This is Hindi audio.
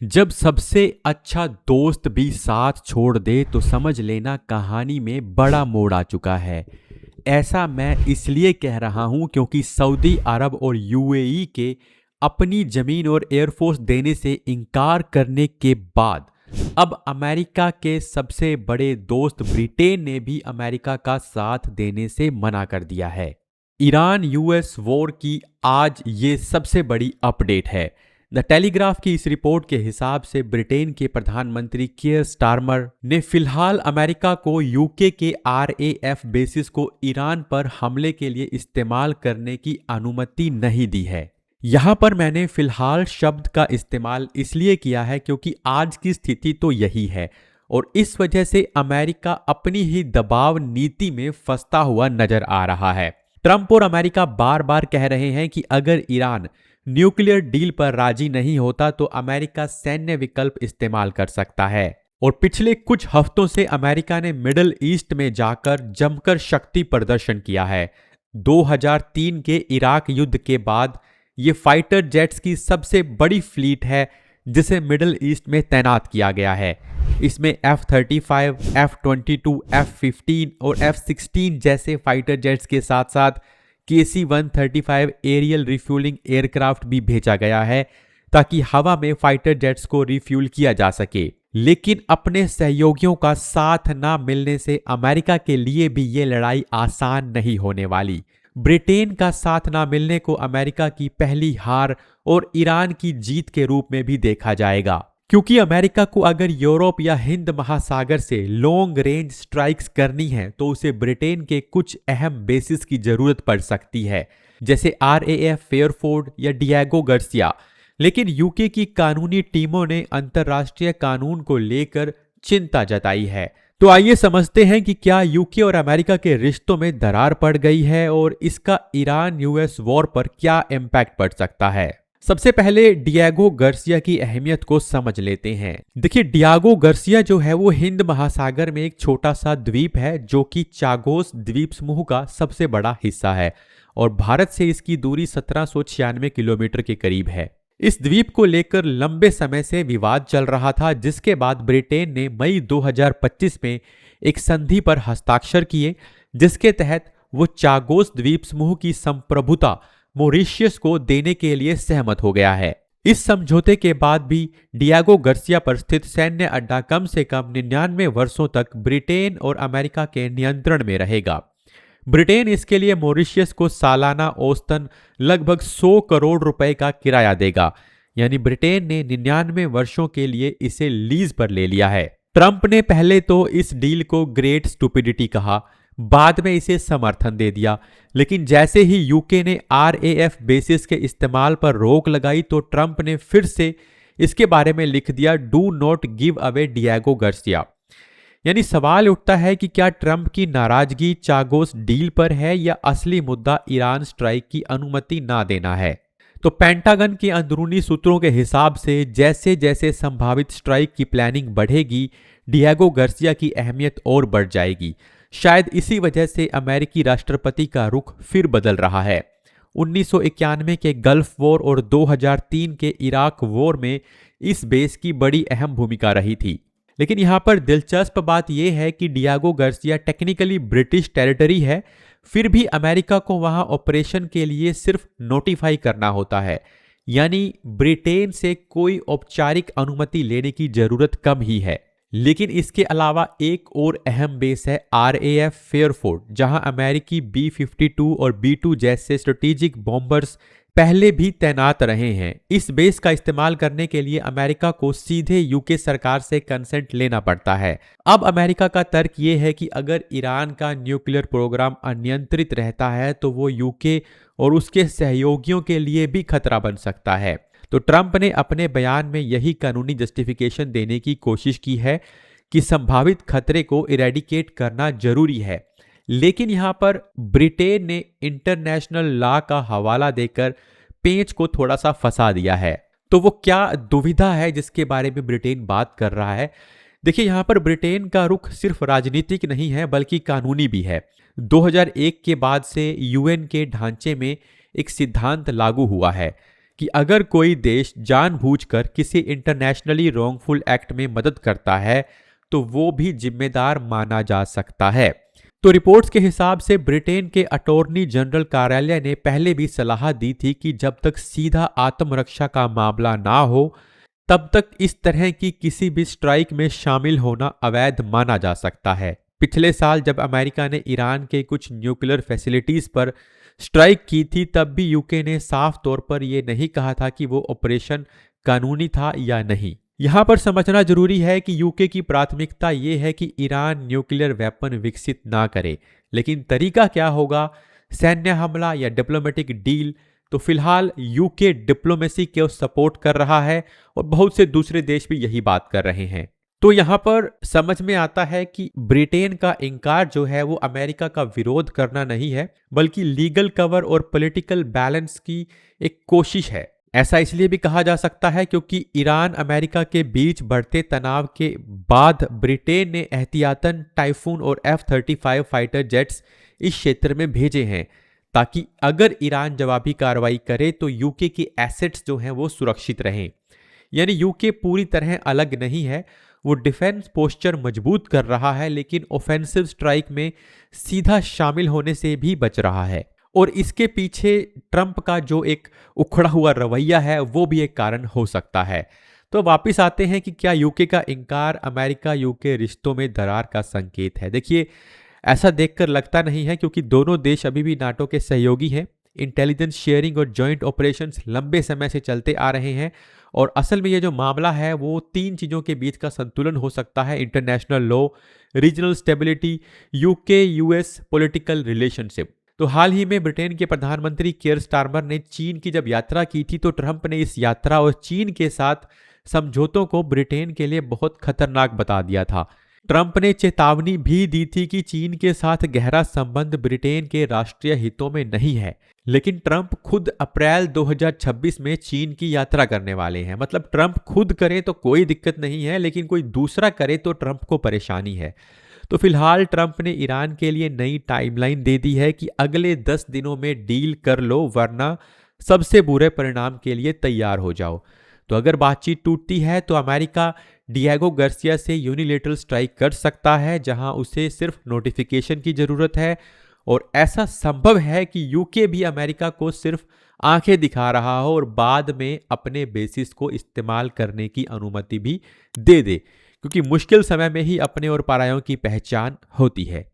जब सबसे अच्छा दोस्त भी साथ छोड़ दे तो समझ लेना कहानी में बड़ा मोड़ आ चुका है। ऐसा मैं इसलिए कह रहा हूं क्योंकि सऊदी अरब और यूएई के अपनी जमीन और एयरफोर्स देने से इनकार करने के बाद अब अमेरिका के सबसे बड़े दोस्त ब्रिटेन ने भी अमेरिका का साथ देने से मना कर दिया है। ईरान यूएस वॉर की आज ये सबसे बड़ी अपडेट है। द टेलीग्राफ की इस रिपोर्ट के हिसाब से ब्रिटेन के प्रधानमंत्री कियर स्टारमर ने फिलहाल अमेरिका को यूके के आरएएफ बेसिस को ईरान पर हमले के लिए इस्तेमाल करने की अनुमति नहीं दी है। यहां पर मैंने फिलहाल शब्द का इस्तेमाल इसलिए किया है क्योंकि आज की स्थिति तो यही है और इस वजह से अमेरिका अपनी ही दबाव नीति में फंसता हुआ नजर आ रहा है। ट्रंप और अमेरिका बार बार कह रहे हैं कि अगर ईरान न्यूक्लियर डील पर राजी नहीं होता तो अमेरिका सैन्य विकल्प इस्तेमाल कर सकता है। और पिछले कुछ हफ्तों से अमेरिका ने मिडिल ईस्ट में जाकर जमकर शक्ति प्रदर्शन किया है। 2003 के इराक युद्ध के बाद ये फाइटर जेट्स की सबसे बड़ी फ्लीट है जिसे मिडिल ईस्ट में तैनात किया गया है। इसमें F-35, F-22, F-15 और F-16 जैसे फाइटर जेट्स के साथ साथ KC-135 एरियल रिफ्यूलिंग एयरक्राफ्ट भी भेजा गया है ताकि हवा में फाइटर जेट्स को रिफ्यूल किया जा सके। लेकिन अपने सहयोगियों का साथ ना मिलने से अमेरिका के लिए भी ये लड़ाई आसान नहीं होने वाली। ब्रिटेन का साथ ना मिलने को अमेरिका की पहली हार और ईरान की जीत के रूप में भी देखा जाएगा, क्योंकि अमेरिका को अगर यूरोप या हिंद महासागर से लॉन्ग रेंज स्ट्राइक्स करनी है तो उसे ब्रिटेन के कुछ अहम बेसिस की जरूरत पड़ सकती है, जैसे आरएएफ फेयरफोर्ड या डिएगो गार्सिया। लेकिन यूके की कानूनी टीमों ने अंतर्राष्ट्रीय कानून को लेकर चिंता जताई है। तो आइए समझते हैं कि क्या यूके और अमेरिका के रिश्तों में दरार पड़ गई है और इसका ईरान यूएस वॉर पर क्या इम्पैक्ट पड़ सकता है। सबसे पहले डिएगो गार्सिया की अहमियत को समझ लेते हैं। देखिए, डिएगो गार्सिया जो है वो हिंद महासागर में एक छोटा सा द्वीप है जो कि चागोस द्वीप समूह का सबसे बड़ा हिस्सा है और भारत से इसकी दूरी 1796 किलोमीटर के करीब है। इस द्वीप को लेकर लंबे समय से विवाद चल रहा था, जिसके बाद ब्रिटेन ने मई 2025 में एक संधि पर हस्ताक्षर किए जिसके तहत वो चागोस द्वीप समूह की संप्रभुता मॉरिशस को देने के लिए सहमत हो गया है। इस समझौते के बाद भी डिएगो गार्सिया पर स्थित सैन्य अड्डा कम से कम 99 वर्षों तक ब्रिटेन और अमेरिका के नियंत्रण में रहेगा। ब्रिटेन इसके लिए मॉरिशस को सालाना औसतन लगभग 100 करोड़ रुपए का किराया देगा, यानी ब्रिटेन ने 99 वर्षों के लिए इसे लीज पर ले लिया है। ट्रंप ने पहले तो इस डील को ग्रेट स्टुपिडिटी कहा, बाद में इसे समर्थन दे दिया, लेकिन जैसे ही यूके ने आरएएफ बेसिस के इस्तेमाल पर रोक लगाई तो ट्रंप ने फिर से इसके बारे में लिख दिया, do not give away Diego Garcia. यानी सवाल उठता है कि क्या ट्रंप की नाराजगी चागोस डील पर है या असली मुद्दा ईरान स्ट्राइक की अनुमति ना देना है। तो पेंटागन के अंदरूनी सूत्रों के हिसाब से जैसे जैसे संभावित स्ट्राइक की प्लानिंग बढ़ेगी, डिएगो गार्सिया की अहमियत और बढ़ जाएगी। शायद इसी वजह से अमेरिकी राष्ट्रपति का रुख फिर बदल रहा है। 1991 के गल्फ वॉर और 2003 के इराक वॉर में इस बेस की बड़ी अहम भूमिका रही थी। लेकिन यहां पर दिलचस्प बात यह है कि Diego Garcia technically British territory है, फिर भी अमेरिका को वहां ऑपरेशन के लिए सिर्फ नोटिफाई करना होता है, यानी ब्रिटेन से कोई औपचारिक अनुमति लेने की जरूरत कम ही है। लेकिन इसके अलावा एक और अहम बेस है आरएएफ फेयरफोर्ड, जहां अमेरिकी B-52 और B-2 जैसे स्ट्रेटेजिक बॉम्बर्स पहले भी तैनात रहे हैं। इस बेस का इस्तेमाल करने के लिए अमेरिका को सीधे यूके सरकार से कंसेंट लेना पड़ता है। अब अमेरिका का तर्क ये है कि अगर ईरान का न्यूक्लियर प्रोग्राम अनियंत्रित रहता है तो वो यूके और उसके सहयोगियों के लिए भी खतरा बन सकता है। तो ट्रंप ने अपने बयान में यही कानूनी जस्टिफिकेशन देने की कोशिश की है कि संभावित खतरे को इरेडिकेट करना जरूरी है। लेकिन यहां पर ब्रिटेन ने इंटरनेशनल लॉ का हवाला देकर पेंच को थोड़ा सा फंसा दिया है। तो वो क्या दुविधा है जिसके बारे में ब्रिटेन बात कर रहा है? देखिए, यहां पर ब्रिटेन का रुख सिर्फ राजनीतिक नहीं है बल्कि कानूनी भी है। 2001 के बाद से यूएन के ढांचे में एक सिद्धांत लागू हुआ है कि अगर कोई देश जानबूझकर किसी इंटरनेशनली रॉन्गफुल एक्ट में मदद करता है तो वो भी जिम्मेदार माना जा सकता है। तो रिपोर्ट्स के हिसाब से ब्रिटेन के अटॉर्नी जनरल कार्यालय ने पहले भी सलाह दी थी कि जब तक सीधा आत्मरक्षा का मामला ना हो तब तक इस तरह की किसी भी स्ट्राइक में शामिल होना अवैध माना जा सकता है। पिछले साल जब अमेरिका ने ईरान के कुछ न्यूक्लियर फैसिलिटीज पर स्ट्राइक की थी तब भी यूके ने साफ तौर पर यह नहीं कहा था कि वो ऑपरेशन कानूनी था या नहीं। यहां पर समझना जरूरी है कि यूके की प्राथमिकता ये है कि ईरान न्यूक्लियर वेपन विकसित ना करे, लेकिन तरीका क्या होगा, सैन्य हमला या डिप्लोमेटिक डील, तो फिलहाल यूके डिप्लोमेसी को सपोर्ट कर रहा है और बहुत से दूसरे देश भी यही बात कर रहे हैं। तो यहाँ पर समझ में आता है कि ब्रिटेन का इनकार जो है वो अमेरिका का विरोध करना नहीं है, बल्कि लीगल कवर और पॉलिटिकल बैलेंस की एक कोशिश है। ऐसा इसलिए भी कहा जा सकता है क्योंकि ईरान अमेरिका के बीच बढ़ते तनाव के बाद ब्रिटेन ने एहतियातन टाइफून और F-35 फाइटर जेट्स इस क्षेत्र में भेजे हैं ताकि अगर ईरान जवाबी कार्रवाई करे तो यूके के एसेट्स जो हैं वो सुरक्षित रहें। यानी यूके पूरी तरह अलग नहीं है, वो डिफेंस पोस्चर मजबूत कर रहा है लेकिन ऑफेंसिव स्ट्राइक में सीधा शामिल होने से भी बच रहा है। और इसके पीछे ट्रंप का जो एक उखड़ा हुआ रवैया है वो भी एक कारण हो सकता है। तो वापस आते हैं कि क्या यूके का इनकार अमेरिका यूके रिश्तों में दरार का संकेत है। देखिए, ऐसा देखकर लगता नहीं है क्योंकि दोनों देश अभी भी नाटो के सहयोगी हैं। इंटेलिजेंस शेयरिंग और जॉइंट ऑपरेशंस लंबे समय से चलते आ रहे हैं और असल में ये जो मामला है वो तीन चीज़ों के बीच का संतुलन हो सकता है: international law, regional stability, UK US political relationship. तो हाल ही में ब्रिटेन के प्रधानमंत्री कियर स्टारमर ने चीन की जब यात्रा की थी तो ट्रंप ने इस यात्रा और चीन के साथ समझौतों को ब्रिटेन के लिए बहुत खतरनाक बता दिया था। ट्रंप ने चेतावनी भी दी थी कि चीन के साथ गहरा संबंध ब्रिटेन के राष्ट्रीय हितों में नहीं है। लेकिन ट्रंप खुद अप्रैल 2026 में चीन की यात्रा करने वाले हैं। मतलब ट्रंप खुद करे तो कोई दिक्कत नहीं है, लेकिन कोई दूसरा करे तो ट्रंप को परेशानी है। तो फिलहाल ट्रंप ने ईरान के लिए नई टाइमलाइन दे दी है कि अगले 10 दिनों में डील कर लो वरना सबसे बुरे परिणाम के लिए तैयार हो जाओ। तो अगर बातचीत टूटती है तो अमेरिका डिएगो गार्सिया से यूनिलेटरल स्ट्राइक कर सकता है जहां उसे सिर्फ नोटिफिकेशन की जरूरत है और ऐसा संभव है कि यूके भी अमेरिका को सिर्फ आंखें दिखा रहा हो और बाद में अपने बेसिस को इस्तेमाल करने की अनुमति भी दे दे, क्योंकि मुश्किल समय में ही अपने और परायों की पहचान होती है।